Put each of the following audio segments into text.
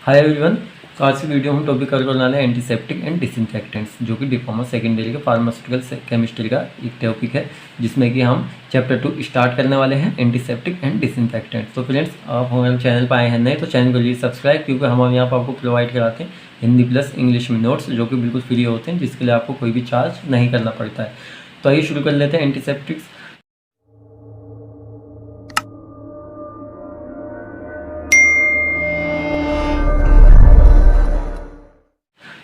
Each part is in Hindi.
Hi everyone. तो आज की वीडियो हम टॉपिक कवर करने वाले हैं एंटीसेप्टिक एंड डिसइंफेक्टेंट्स, जो कि डिप्लोमा सेकेंड ईयर के फार्मास्यूटिकल केमिस्ट्री का एक टॉपिक है, जिसमें कि हम चैप्टर 2 स्टार्ट करने वाले हैं, एंटीसेप्टिक एंड डिसइंफेक्टेंट्स। तो फ्रेंड्स, आप हमारे चैनल पर आए हैं नए तो चैनल को लीजिए सब्सक्राइब, क्योंकि हम यहाँ पर आपको प्रोवाइड कराते हैं हिंदी प्लस इंग्लिश में नोट्स, जो कि बिल्कुल फ्री होते हैं, जिसके लिए आपको कोई भी चार्ज नहीं करना पड़ता है। तो आइए शुरू कर लेते हैं एंटीसेप्टिक्स।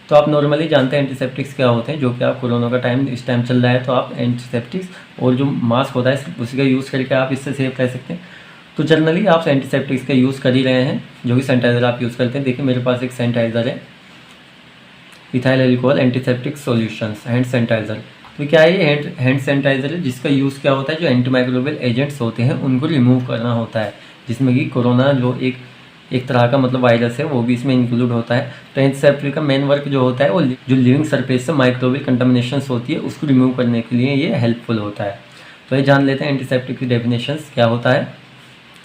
तो आप नॉर्मली जानते हैं एंटीसेप्टिक्स क्या होते हैं, जो कि आप कोरोना का टाइम इस टाइम चल रहा है, तो आप एंटीसेप्टिक्स और जो मास्क होता है उसी का यूज़ करके आप इससे सेफ रह सकते हैं। तो जनरली आप एंटीसेप्टिक्स का यूज़ कर ही रहे हैं, जो कि सैनिटाइज़र आप यूज़ करते हैं। देखिए मेरे पास एक सैनिटाइज़र है, ethyl alcohol antiseptic solutions hand sanitizer. तो क्या है, ये हैंड सैनिटाइज़र है, जिसका यूज़ क्या होता है, जो एंटीमाइक्रोबियल एजेंट्स होते हैं उनको रिमूव करना होता है, जिसमें कि कोरोना जो एक तरह का मतलब वायरस है, वो भी इसमें इंक्लूड होता है। तो एंटीसेप्टिक का मेन वर्क जो होता है, वो जो लिविंग सरफेस से माइक्रोबियल कंटामिनेशंस होती है उसको रिमूव करने के लिए ये हेल्पफुल होता है। तो ये जान लेते हैं एंटीसेप्टिक की डेफिनेशंस क्या होता है।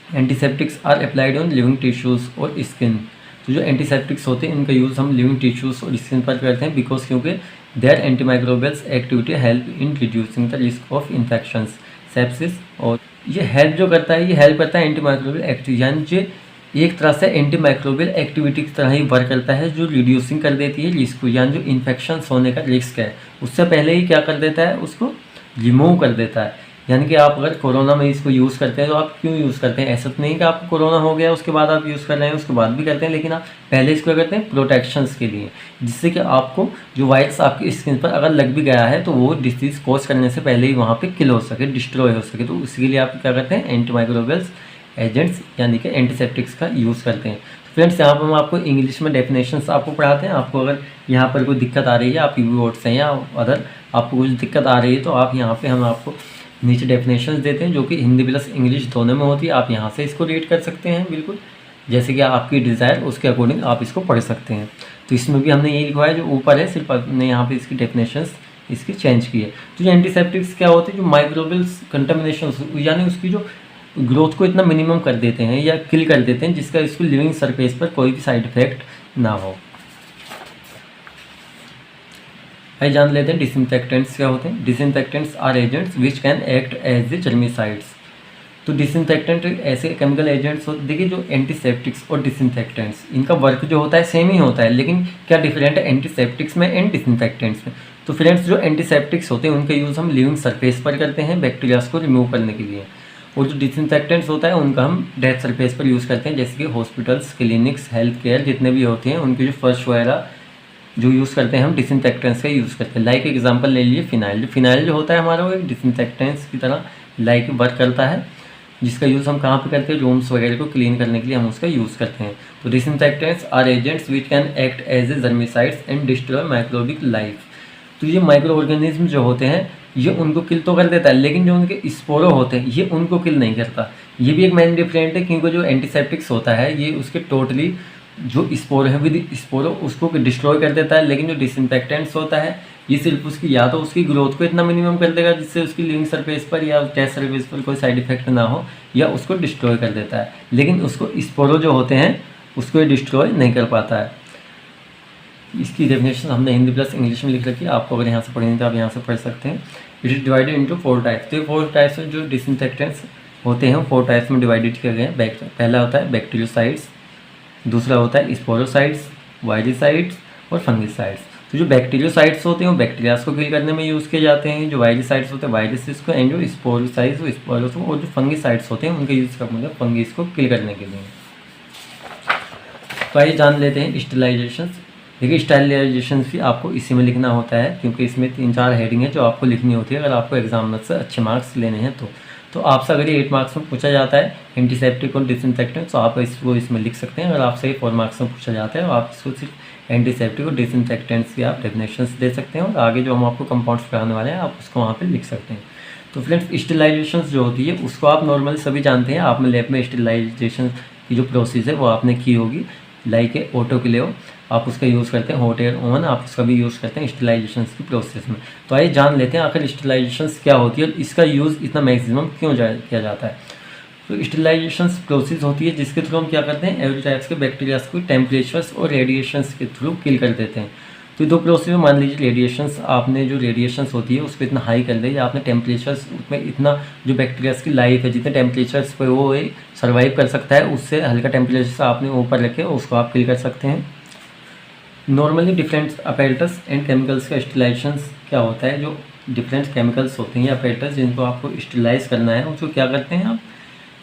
Antiseptics are applied on living tissues और स्किन। तो जो एंटीसेप्टिक्स होते हैं इनका यूज़ हम लिविंग टिश्यूज़ और स्किन पर करते हैं, बिकॉज क्योंकि their antimicrobials activity help in reducing the risk of infections sepsis. और ये हेल्प जो करता है, ये हेल्प करता है एंटीमाइक्रोबियल एक्टिविटी, यानी जो एक तरह से एंटीमाइक्रोबियल एक्टिविटी की तरह ही वर्क करता है, जो रिड्यूसिंग कर देती है रिस्क को, यानी जो इन्फेक्शन होने का रिस्क है उससे पहले ही क्या कर देता है, उसको रिमूव कर देता है। यानी कि आप अगर कोरोना में इसको यूज़ करते हैं तो आप क्यों यूज़ करते हैं, ऐसा तो नहीं कि आपको कोरोना हो गया उसके बाद आप यूज़ कर रहे हैं, उसके बाद भी करते हैं, लेकिन आप पहले इसको करते हैं प्रोटेक्शंस के लिए, जिससे कि आपको जो वायरस आपकी स्किन पर अगर लग भी गया है तो वो डिसीज़ कॉज करने से पहले ही वहाँ पे किल हो सके, डिस्ट्रॉय हो सके। तो इसके लिए आप क्या करते हैं, एंटीमाइक्रोबियल्स एजेंट्स यानी कि एंटीसेप्टिक्स का यूज़ करते हैं। तो फ्रेंड्स, यहाँ पर हम आपको इंग्लिश में डेफिनेशंस आपको पढ़ाते हैं। आपको अगर यहाँ पर कोई दिक्कत आ रही है, आप यूवी वर्ड्स हैं या अदर आपको कुछ दिक्कत आ रही है, तो आप यहाँ पे हम आपको नीचे डेफिनेशंस देते हैं, जो कि हिंदी प्लस इंग्लिश दोनों में होती है। आप यहाँ से इसको रीड कर सकते हैं, बिल्कुल जैसे कि आपकी डिज़ायर उसके अकॉर्डिंग आप इसको पढ़ सकते हैं। तो इसमें भी हमने यही लिखवाया जो ऊपर है, सिर्फ हमने यहाँ पे इसकी डेफिनेशंस इसकी चेंज की है। तो ये एंटीसेप्टिक्स क्या होते हैं, जो माइक्रोबियल्स कंटामिनेशन यानी उसकी जो ग्रोथ को इतना मिनिमम कर देते हैं या किल कर देते हैं, जिसका इसको लिविंग सरफेस पर कोई भी साइड इफेक्ट ना हो। आइए जान लेते हैं डिसइंफेक्टेंट्स क्या होते हैं। Disinfectants are agents which can act as the germicides. तो डिसइंफेक्टेंट ऐसे केमिकल एजेंट्स होते, देखिए जो एंटीसेप्टिक्स और डिसइंफेक्टेंट्स इनका वर्क जो होता है सेम ही होता है, लेकिन क्या डिफरेंट है एंटीसेप्टिक्स में एंड डिसइंफेक्टेंट्स में। तो फ्रेंड्स, जो एंटीसेप्टिक्स होते हैं उनका यूज़ हम लिविंग सरफेस पर करते हैं बैक्टीरियाज को रिमूव करने के लिए, और जो डिसइंफेक्टेंट्स होता है उनका हम डेड सरफेस पर यूज़ करते हैं, जैसे कि हॉस्पिटल्स, क्लिनिक्स, हेल्थ केयर जितने भी होते हैं उनके जो फर्श वगैरह जो यूज़ करते हैं हम डिसइंफेक्टेंट्स का यूज़ करते हैं। लाइक एग्जांपल ले लीजिए फिनाइल। फिनाइल जो होता है हमारा, वो एक डिसइंफेक्टेंट्स की तरह लाइक वर्क करता है, जिसका यूज़ हम कहाँ पे करते हैं, रूम्स वगैरह को क्लीन करने के लिए हम उसका यूज़ करते हैं। तो disinfectants are agents which can act as a germicides and destroy microbic life. तो ये माइक्रो ऑर्गेनिज्म जो होते हैं ये उनको किल तो कर देता है, लेकिन जो उनके स्पोरो होते हैं ये उनको किल नहीं करता। ये भी एक मेन डिफरेंट है, क्योंकि जो एंटीसेप्टिक्स होता है ये उसके टोटली जो स्पोर है विद स्पोरो उसको डिस्ट्रॉय कर देता है, लेकिन जो डिसइंफेक्टेंट्स होता है ये सिर्फ उसकी या तो उसकी ग्रोथ को इतना मिनिमम कर देगा जिससे उसकी लिविंग सरफेस पर या टेस्ट सरफेस पर कोई साइड इफेक्ट ना हो, या उसको डिस्ट्रॉय कर देता है, लेकिन उसको स्पोरो जो होते हैं उसको डिस्ट्रॉय नहीं कर पाता है। इसकी डेफिनेशन हमने हिंदी प्लस इंग्लिश में लिख रखी है, आपको अगर यहाँ से पढ़नी तो आप यहाँ से पढ़ सकते हैं। It is divided into 4 types. तो ये 4 टाइप्स में जो डिसइंफेक्टेंट्स होते हैं 4 टाइप्स में डिवाइडेड किए गए हैं। पहला होता है बैक्टीरियोसाइड्स, दूसरा होता है स्पोरोसाइड्स, वायरिसाइड्स और फंगिसाइड्स। तो जो बैक्टीरियोसाइड्स होते हैं वो बैक्टीरियाज को किल करने में यूज़ किए जाते हैं, जो वायरिसाइड्स होते हैं वायरसेस को, एंड जो स्पोरोसाइड्स वो स्पोरोस को, और जो फंगिसाइड्स होते हैं उनका यूज़ करते हैं फंगिस को किल करने के लिए। तो आइए जान लेते हैं स्टेरिलाइजेशन। देखिए स्टेरिलाइजेशन भी आपको इसी में लिखना होता है, क्योंकि इसमें 3-4 हेडिंग है जो आपको लिखनी होती है अगर आपको एग्जामिनर से अच्छे मार्क्स लेने हैं तो आपसे अगर ये 8 मार्क्स में पूछा जाता है एंटीसेप्टिक और डिसइंफेक्टेंट, तो आप इसको इसमें लिख सकते हैं। अगर आपसे 4 मार्क्स में पूछा जाता है तो आप इसको सिर्फ एंटीसेप्टिक और डिसइंफेक्टेंट्स की आप डेफिनेशंस दे सकते हैं, और आगे जो हम आपको कंपाउंड्स पढ़ाने वाले हैं आप उसको वहाँ पर लिख सकते हैं। तो फ्रेंड्स, स्टेरिलाइजेशन जो होती है उसको आप नॉर्मली सभी जानते हैं, आपने लैब में स्टेरिलाइजेशन की जो प्रोसेस है वो आपने की होगी, लाइक ए ऑटोक्लेव आप उसका यूज़ करते हैं, हॉट एयर ओवन आप उसका भी यूज़ करते हैं स्टेरिलाइजेशन की प्रोसेस में। तो आइए जान लेते हैं आखिर स्टेरिलाइजेशन क्या होती है और इसका यूज़ इतना मैक्सिमम क्यों किया जाता है। तो स्टेरिलाइजेशन प्रोसेस होती है जिसके थ्रू हम क्या करते हैं, एवरी टाइप्स के बैक्टीरिया को टेम्परेचर्स और रेडिएशंस के थ्रू किल कर देते हैं। तो ये दो प्रोसेस में मान लीजिए रेडिएशंस, आपने जो रेडिएशंस होती है उसको इतना हाई कर दिया, आपने टेम्परेचर्स उसमें इतना, जो बैक्टीरियाज की लाइफ है जितने टेम्परेचर्स पे वो सर्वाइव कर सकता है उससे हल्का टेम्परेचर आपने ऊपर रखे उसको आप किल कर सकते हैं। Normally different apparatus and chemicals का स्टेरिलाइजेशन क्या होता है, जो डिफरेंट केमिकल्स होते हैं या अपैरेटस जिनको आपको स्टेरिलाइज करना है उसको क्या करते हैं आप,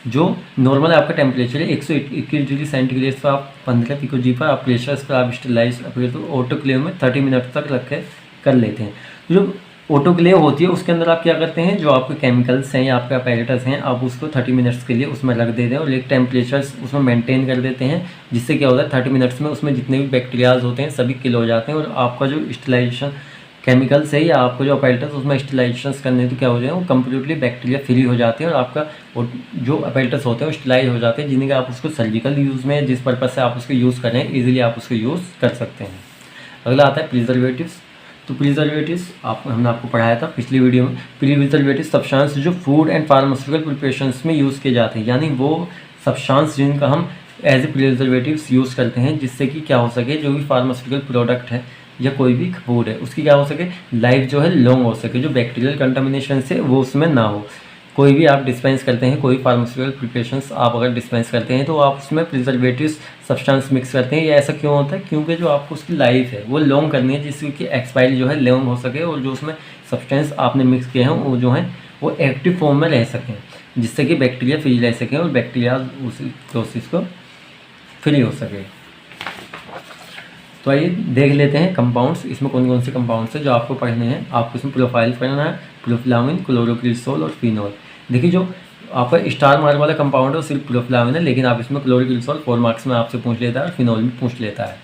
जो नॉर्मल आपका टेम्परेचर है 121 डिग्री सेंटीग्रेड पर आप 15 पिको जी पर आप प्रेशर्स पर आप स्टेरिलाइज तो ऑटोक्लेव में 30 मिनट तक रख के कर लेते हैं। जो ऑटोक्लेव होती है उसके अंदर आप क्या करते हैं, जो आपके केमिकल्स हैं या आपके अपैरेटस हैं आप उसको 30 मिनट्स के लिए उसमें रख देते हैं और एक टेम्परेचर्स उसमें मेंटेन कर देते हैं, जिससे क्या होता है 30 मिनट्स में उसमें जितने भी बैक्टीरियाज होते हैं सभी किल हो जाते हैं और आपका जो स्टेरिलाइजेशन केमिकल्स है या आपको जो अपैरेटस उसमें स्टेरिलाइजेशन करने तो क्या हो जाए वो कम्प्लीटली बैक्टीरिया फ्री हो जाते हैं और आपका जो अपैरेटस होते हैं वो स्टेरिलाइज हो जाते हैं, जिन्हें आप उसको सर्जिकल यूज़ में जिस पर्पज़ से आप उसको यूज़ करें इजीली आप उसको यूज़ कर सकते हैं। अगला आता है प्रिजर्वेटिव्स। तो प्रिजर्वेटिव्स हमने आपको पढ़ाया था पिछली वीडियो में। प्रिजर्वेटिव सब्सटेंस जो फूड एंड फार्मास्यूटिकल प्रिपरेशंस में यूज़ किए जाते हैं, यानी वो सब्सटेंस जिनका हम एज ए प्रिजर्वेटिव्स यूज़ करते हैं जिससे कि क्या हो सके, जो भी फार्मास्यूटिकल प्रोडक्ट है या कोई भी फूड है उसकी क्या हो सके, लाइफ जो है लॉन्ग हो सके, जो बैक्टीरियल कंटामिनेशन से वो उसमें ना हो। कोई भी आप डिस्पेंस करते हैं, कोई फार्मास्यूटिकल प्रिपरेशंस आप अगर डिस्पेंस करते हैं तो आप उसमें प्रिजर्वेटिव्स सब्सटेंस मिक्स करते हैं। ये ऐसा क्यों होता है, क्योंकि जो आपको उसकी लाइफ है वो लॉन्ग करनी है जिसकी एक्सपायरी जो है लॉन्ग हो सके और जो उसमें सब्सटेंस आपने मिक्स किए हैं वो जो है वो एक्टिव फॉर्म में रह सकें, जिससे कि बैक्टीरिया फ्री रह सकें और बैक्टीरिया उस प्रोसेस को फ्री हो सके। तो आइए देख लेते हैं कंपाउंड्स, इसमें कौन कौन से कंपाउंड्स हैं जो आपको पढ़ने हैं। आपको इसमें प्रोफाइल पढ़ना है, प्रोफ्लाविन, क्लोरोक्रिसोल और फिनोल। देखिए जो आपका स्टार मार्क वाला कंपाउंड है वो सिर्फ प्रोफ्लाविन है, लेकिन आप इसमें क्लोरोक्रिसोल 4 मार्क्स में आपसे पूछ लेता है और फिनोल भी पूछ लेता है।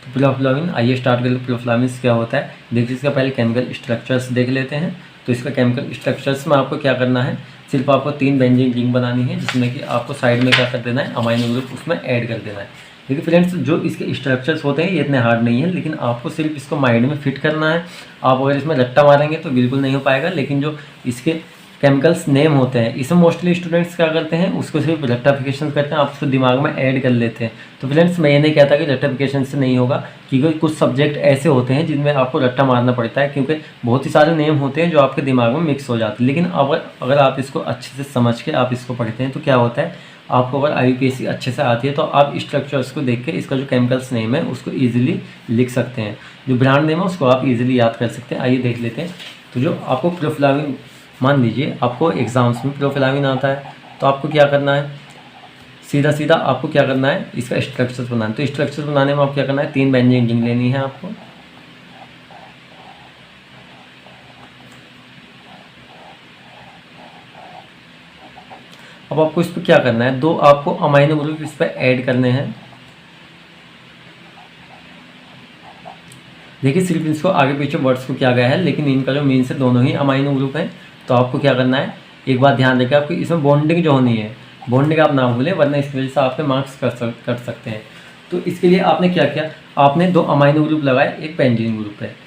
तो प्रोफ्लाविन, आइए स्टार्ट कर, प्रोफ्लाविन क्या होता है देखिए। इसका पहले केमिकल स्ट्रक्चर्स देख लेते हैं। तो इसका केमिकल स्ट्रक्चर्स में आपको क्या करना है, सिर्फ आपको 3 बेंजीन रिंग बनानी है जिसमें कि आपको साइड में क्या कर देना है, अमाइनो ग्रुप उसमें ऐड कर देना है। देखिए फ्रेंड्स जो इसके स्ट्रक्चर्स होते हैं ये इतने हार्ड नहीं है, लेकिन आपको सिर्फ इसको माइंड में फिट करना है। आप अगर इसमें रट्टा मारेंगे तो बिल्कुल नहीं हो पाएगा, लेकिन जो इसके केमिकल्स नेम होते हैं इसमें मोस्टली स्टूडेंट्स क्या करते हैं, उसको सिर्फ रट्टाफिकेशन करते हैं, आप उसको दिमाग में ऐड कर लेते हैं। तो फ्रेंड्स मैं ये नहीं कहता कि रट्टाफिकेशन से नहीं होगा, क्योंकि कुछ सब्जेक्ट ऐसे होते हैं जिनमें आपको रट्टा मारना पड़ता है, क्योंकि बहुत ही सारे नेम होते हैं जो आपके दिमाग में मिक्स हो जाते हैं। लेकिन अगर आप इसको अच्छे से समझ के आप इसको पढ़ते हैं तो क्या होता है, आपको अगर IUPAC अच्छे से आती है तो आप स्ट्रक्चर्स को देख के इसका जो केमिकल्स नेम है उसको ईजिली लिख सकते हैं, जो ब्रांड नेम है उसको आप ईजिली याद कर सकते हैं। आइए देख लेते हैं। तो जो आपको प्रोफ्लाविन, मान लीजिए आपको एग्जाम्स में प्रोफ्लाविन आता है तो आपको क्या करना है, सीधा सीधा आपको क्या करना है, इसका स्ट्रक्चर्स बनाना है। तो स्ट्रक्चर्स बनाने में आपको क्या करना है, 3 बेंजीन रिंग लेनी है आपको। अब आपको इस पर क्या करना है, 2 आपको अमाइनो ग्रुप इस पर ऐड करने हैं। देखिए सिर्फ इसको आगे पीछे वर्ड्स को किया गया है, लेकिन इनका जो मीन से दोनों ही अमाइनो ग्रुप है। तो आपको क्या करना है, एक बात ध्यान रखें, आपको इसमें बॉन्डिंग जो होनी है, बॉन्डिंग आप ना भूलें वरना इसकी वजह से आपके मार्क्स कट सकते हैं। तो इसके लिए आपने क्या किया, आपने 2 अमाइनो ग्रुप लगाए एक बेंजीन ग्रुप पे,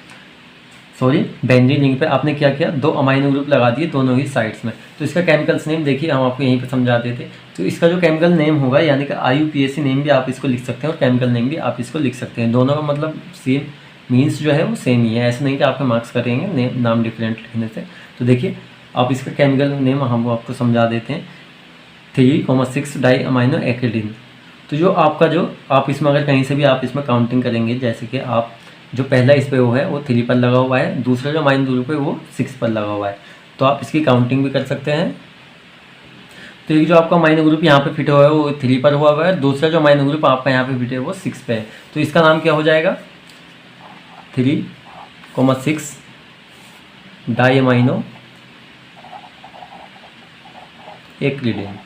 बेंजीन रिंग पे आपने क्या किया, 2 अमाइनो ग्रुप लगा दिए दोनों ही साइड्स में। तो इसका केमिकल्स नेम देखिए हम आपको यहीं पे समझा देते। तो इसका जो केमिकल नेम होगा यानी कि IUPAC नेम भी आप इसको लिख सकते हैं और केमिकल नेम भी आप इसको लिख सकते हैं। दोनों का मतलब सेम मीन्स जो है वो सेम ही है, ऐसा नहीं कि आपके मार्क्स करेंगे नाम डिफरेंट लिखने से। तो देखिए आप इसका केमिकल नेम हम आपको समझा देते हैं, 3,6 डाई अमाइनो एक्रिडीन। तो जो आपका जो आप इसमें अगर कहीं से भी आप इसमें काउंटिंग करेंगे, जैसे कि आप जो पहला इस पे वो है वो 3 पर लगा हुआ है, दूसरा जो अमाइनो ग्रुप है वो 6 पर लगा हुआ है, तो आप इसकी काउंटिंग भी कर सकते हैं। तो ये जो आपका अमाइनो ग्रुप यहाँ पे फिट हुआ है वो 3 पर हुआ है, दूसरा जो अमाइनो ग्रुप आपका यहाँ पे फिट है वो 6 पे है। तो इसका नाम क्या हो जाएगा, 3,6 डाई अमाइनो एक्रिडीन।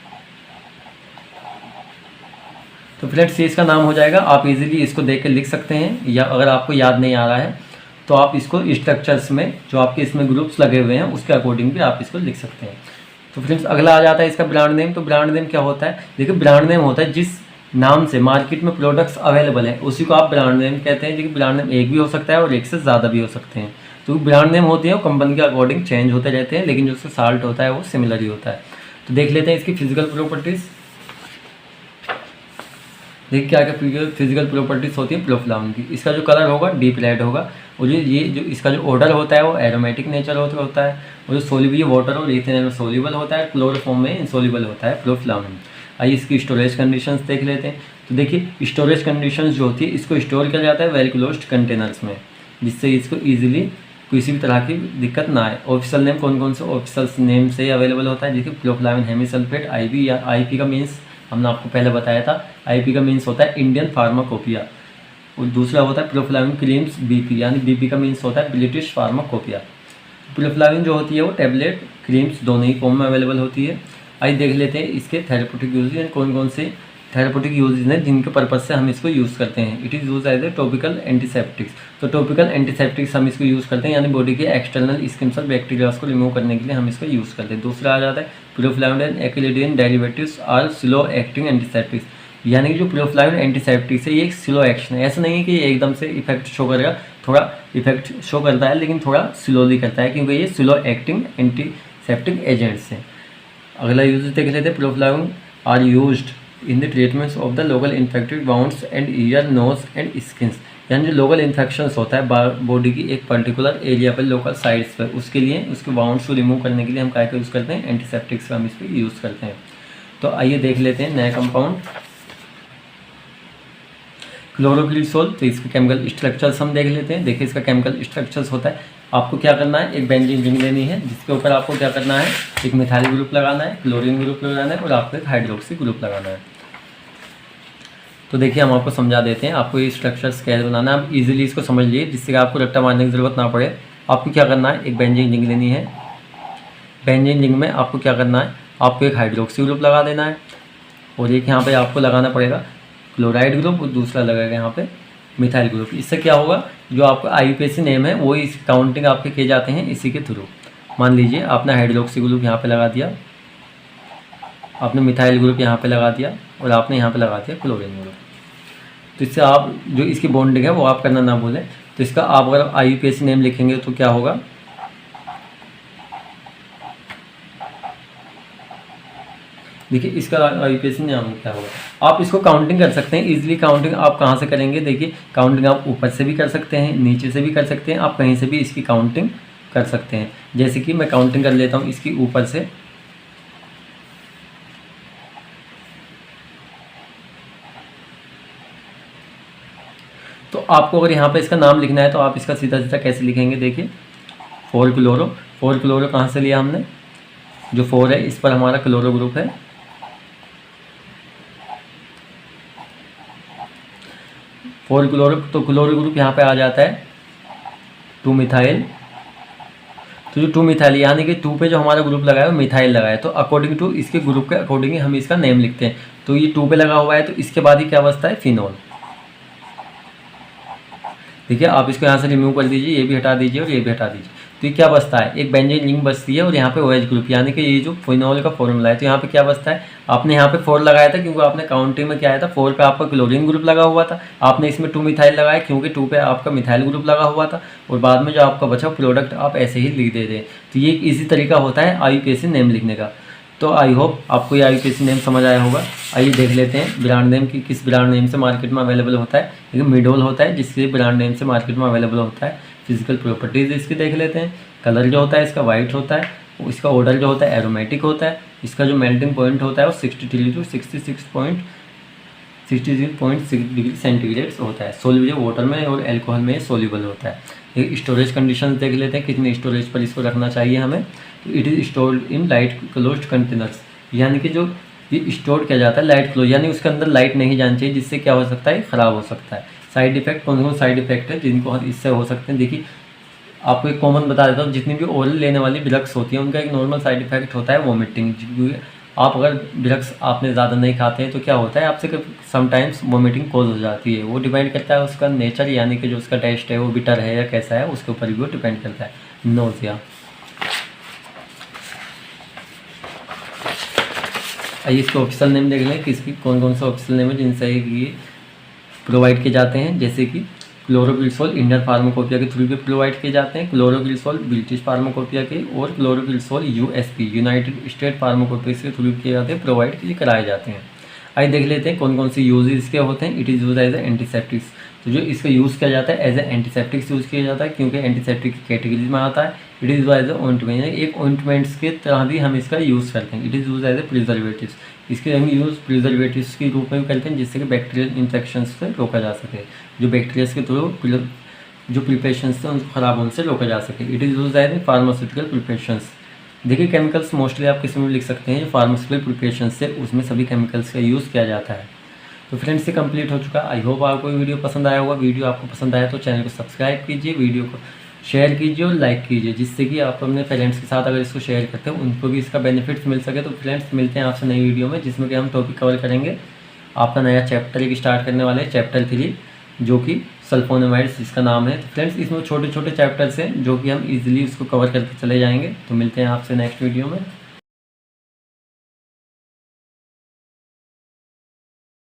तो फ्रेंड्स ये इसका नाम हो जाएगा। आप इजीली इसको देख के लिख सकते हैं, या अगर आपको याद नहीं आ रहा है तो आप इसको स्ट्रक्चर्स में जो आपके इसमें ग्रुप्स लगे हुए हैं उसके अकॉर्डिंग भी आप इसको लिख सकते हैं। तो फ्रेंड्स अगला आ जाता है इसका ब्रांड नेम। तो ब्रांड नेम क्या होता है, देखिए ब्रांड नेम होता है जिस नाम से मार्केट में प्रोडक्ट्स अवेलेबल है उसी को आप ब्रांड नेम कहते हैं। देखिए ब्रांड नेम एक भी हो सकता है और एक से ज़्यादा भी हो सकते हैं। तो ब्रांड नेम होती है वो कंपनी के अकॉर्डिंग चेंज होते रहते हैं, लेकिन जो उसका साल्ट होता है वो सिमिलर ही होता है। तो देख लेते हैं इसकी फिजिकल प्रॉपर्टीज़। देखिए क्या क्या फिजिकल प्रॉपर्टीज़ होती है प्रोफ्लाविन की। इसका जो कलर होगा डीप रेड होगा, और ये जो इसका जो ऑर्डर होता है वो एरोमेटिक नेचर होता है, और जो सोल्यूबल वाटर और इथेनॉल में सोल्यूबल होता है, क्लोरोफॉर्म में इनसोल्यूबल होता है प्रोफ्लाविन। आइए इसकी स्टोरेज कंडीशंस देख लेते हैं। तो देखिए स्टोरेज कंडीशंस जो होती है, इसको स्टोर किया जाता है वेल क्लोज्ड कंटेनर्स में, जिससे इसको ईजिली किसी भी तरह की दिक्कत ना आए। ऑफिशियल नेम कौन कौन से ऑफिशियल नेम से अवेलेबल होता है, देखिए प्रोफ्लाविन हेमीसल्फेट आईपी, या आईपी का मीन्स हमने आपको पहले बताया था, आईपी का मीन्स होता है इंडियन फार्माकोपिया, और दूसरा होता है प्रोफ्लाविन क्रीम्स बीपी, यानी बीपी का मीन्स होता है ब्रिटिश फार्माकोपिया। प्रोफ्लाविन जो होती है वो टैबलेट क्रीम्स दोनों ही फॉर्म में अवेलेबल होती है। आइए देख लेते हैं इसके थेरेप्यूटिक यूजेज, कौन कौन से थेरेप्यूटिक यूजेज हैं जिनके पर्पज से हम इसको यूज़ करते हैं। It is use as a topical antiseptics. तो टॉपिकल एंटीसेप्टिक्स हम इसको यूज़ करते हैं, यानी बॉडी के एक्सटर्नल स्किन्स और बैक्टीरियाज को रिमूव करने के लिए हम इसको यूज़ करते हैं। दूसरा आ जाता है proflavine and acridine derivatives are slow acting antiseptics, यानी कि जो प्रोफ्लाविन एंटीसेप्टिक्स है ये एक स्लो एक्शन है। ऐसा नहीं है कि ये एकदम से इफेक्ट शो करेगा, थोड़ा इफेक्ट शो करता है लेकिन थोड़ा स्लोली करता है, क्योंकि ये स्लो एक्टिंग एंटीसेप्टिक एजेंट्स हैं। अगला यूज देख लेते हैं, proflavine are used in the treatments of the local infected wounds and ear nose and skins, यानी जो लोकल इन्फेक्शंस होता है बॉडी की एक पर्टिकुलर एरिया पर, लोकल साइड्स पर, उसके लिए उसके बाउंड्स को रिमूव करने के लिए हम क्या यूज़ करते हैं, एंटीसेप्टिक्स का हम इस पर यूज़ करते हैं। तो आइए देख लेते हैं नया कंपाउंड क्लोरोग्लिसोल। तो इसके केमिकल स्ट्रक्चर्स हम देख लेते हैं। देखिए इसका केमिकल स्ट्रक्चर्स होता है, आपको क्या करना है, एक बेंजीन रिंग लेनी है जिसके ऊपर आपको क्या करना है, एक मिथाइल ग्रुप लगाना है, क्लोरीन ग्रुप लगाना है, और आपको एक हाइड्रोक्सी ग्रुप लगाना है। तो देखिए हम आपको समझा देते हैं, आपको ये स्ट्रक्चर्स कैसे बनाना है, आप इजीली इसको समझ लीजिए जिससे कि आपको रट्टा मारने की ज़रूरत ना पड़े। आपको क्या करना है, एक बेंजीन रिंग लेनी है, बेंजीन रिंग में आपको क्या करना है, आपको एक हाइड्रोक्सी ग्रुप लगा देना है, और एक यहाँ पे आपको लगाना पड़ेगा क्लोराइड ग्रुप, और दूसरा लगेगा यहाँ पे मिथाइल ग्रुप। इससे क्या होगा, जो आपका आईयूपीएसी नेम है वो इस काउंटिंग आपके किए जाते हैं इसी के थ्रू। मान लीजिए आपने हाइड्रोक्सी ग्रुप यहाँ पे लगा दिया, आपने मिथाइल ग्रुप यहाँ पे लगा दिया, और आपने यहाँ पे लगा दिया क्लोरीन ग्रुप। तो इससे आप जो इसकी बॉन्डिंग है वो आप करना ना भूलें। तो इसका आप अगर आईयूपीएसी नेम लिखेंगे तो क्या होगा, देखिए इसका आईयूपीएसी नाम क्या होगा। आप इसको काउंटिंग कर सकते हैं इजीली। काउंटिंग आप कहाँ से करेंगे, देखिए काउंटिंग आप ऊपर से भी कर सकते हैं, नीचे से भी कर सकते हैं, आप कहीं से भी इसकी काउंटिंग कर सकते हैं। जैसे कि मैं काउंटिंग कर लेता हूँ इसकी ऊपर से, तो आपको अगर यहाँ पे इसका नाम लिखना है तो आप इसका सीधा सीधा कैसे लिखेंगे, देखिए 4 क्लोरो। 4 क्लोरो कहाँ से लिया हमने, जो 4 है इस पर हमारा क्लोरो ग्रुप है, 4 क्लोरो। तो क्लोरो ग्रुप यहाँ पे आ जाता है 2 मिथाइल। तो जो 2 मिथाइल यानी कि 2 पे जो हमारा ग्रुप लगा है वो मिथाइल लगा है, तो अकॉर्डिंग टू इसके ग्रुप के अकॉर्डिंग ही हम इसका नेम लिखते हैं। तो ये 2 पे लगा हुआ है, तो इसके बाद ही क्या बचता है, फिनॉल। देखिए आप इसको यहाँ से रिमूव कर दीजिए, ये भी हटा दीजिए और ये भी हटा दीजिए, तो ये क्या बचता है, एक बेंजीन रिंग बचती है, और यहाँ पे OH ग्रुप, यानी कि ये जो फिनॉल का फॉर्मूला है। तो यहाँ पे क्या बचता है, आपने यहाँ पे 4 लगाया था क्योंकि आपने काउंटिंग में क्या आया था, 4 पे आपका क्लोरीन ग्रुप लगा हुआ था, आपने इसमें 2 मिथाइल लगाया क्योंकि 2 पे आपका मिथाइल ग्रुप लगा हुआ था, और बाद में जो आपका बचा प्रोडक्ट आप ऐसे ही लिख देते हैं। तो ये एक ईजी तरीका होता है आईयूपीएसी नेम लिखने का। तो आई होप आपको ये आईयूपीएसी नेम समझ आया होगा। आइए देख लेते हैं ब्रांड नेम की, किस ब्रांड नेम से मार्केट में अवेलेबल होता है। लेकिन मिडोल होता है जिसके ब्रांड नेम से मार्केट में अवेलेबल होता है। फिजिकल प्रॉपर्टीज़ इसकी देख लेते हैं। कलर जो होता है इसका वाइट होता है, इसका ऑर्डर जो होता है एरोमेटिक होता है, इसका जो मेल्टिंग पॉइंट होता है वो 63 to 66.6 डिग्री सेंटीग्रेड होता है। सोल्यूबल वाटर में और एल्कोहल में सोल्यूबल होता है। स्टोरेज कंडीशंस देख लेते हैं, कितने स्टोरेज पर इसको रखना चाहिए हमें। तो it is stored in light closed containers, यानी कि जो ये स्टोर किया जाता है लाइट क्लोज, यानी उसके अंदर लाइट नहीं जानी चाहिए, जिससे क्या हो सकता है, ख़राब हो सकता है। साइड इफेक्ट, कौन कौन साइड इफेक्ट है जिनको इससे हो सकते हैं, देखिए आपको एक कॉमन बता देता हूँ। जितनी भी ओरल लेने वाली ड्रग्स होती हैं उनका एक नॉर्मल साइड इफेक्ट होता है वोमिटिंग। आप अगर ड्रग्स आपने ज़्यादा नहीं खाते हैं तो क्या होता है, आपसे समटाइम्स वोमिटिंग कॉज हो जाती है। वो डिपेंड करता है उसका नेचर, यानी कि जो उसका टेस्ट है वो बिटर है या कैसा है, उसके ऊपर भी वो डिपेंड करता है। नोज़िया। आइए इसके ऑफिशियल नेम देख लें, किसकी कौन कौन से ऑफिशियल नेम है जिनसे ये प्रोवाइड किए जाते हैं। जैसे कि क्लोरोक्रिसोल इंडियन फार्माकोपिया के थ्रू भी प्रोवाइड किए जाते हैं, क्लोरोक्रिसोल ब्रिटिश फार्माकोपिया के, और क्लोरोक्रिसोल यूएसपी यूनाइटेड स्टेट फार्माकोपिया के थ्रू किए जाते हैं, प्रोवाइड किए कराए जाते हैं। आइए देख लेते हैं कौन कौन से यूजेस इसके होते हैं। It is use as a antiseptics, तो जो इसका यूज़ किया जाता है एज ए एंटीसेप्टिक्स यूज़ किया जाता है, क्योंकि एंटीसेप्टिक की कैटेगरी में आता है। It is as a ointment, एक ऑइंटमेंट्स के तरह भी हम इसका यूज़ करते हैं। It is use as a preservatives, इसके हम यूज़ प्रिजर्वेटिव्स के रूप में भी करते हैं, जिससे कि बैक्टीरियल इन्फेक्शन से रोका जा सके, जो बैक्टीरिया के थ्रू जो प्रिपरेशंस थे उनको खराब होने से रोका जा सके। It is use as a pharmaceutical preparations. देखिए केमिकल्स मोस्टली आप किसी में लिख सकते हैं, जो फार्मास्यूटिकल प्रिपरेशन से उसमें सभी केमिकल्स का यूज़ किया जाता है। तो फ्रेंड्स ये कंप्लीट हो चुका। आई होप आपको वीडियो पसंद आया होगा। वीडियो आपको पसंद आया तो चैनल को सब्सक्राइब कीजिए, वीडियो को शेयर कीजिए और लाइक कीजिए, जिससे कि आप अपने फ्रेंड्स के साथ अगर इसको शेयर करते हो उनको भी इसका बेनिफिट्स मिल सके। तो फ्रेंड्स मिलते हैं आपसे नई वीडियो में, जिसमें कि हम टॉपिक कवर करेंगे आपका नया चैप्टर एक स्टार्ट करने वाले हैं, चैप्टर 3, जो कि सल्फोनेमाइड्स इसका नाम है। तो फ्रेंड्स इसमें छोटे छोटे चैप्टर्स हैं जो कि हम इजीली उसको कवर करके चले जाएंगे। तो मिलते हैं आपसे नेक्स्ट वीडियो में।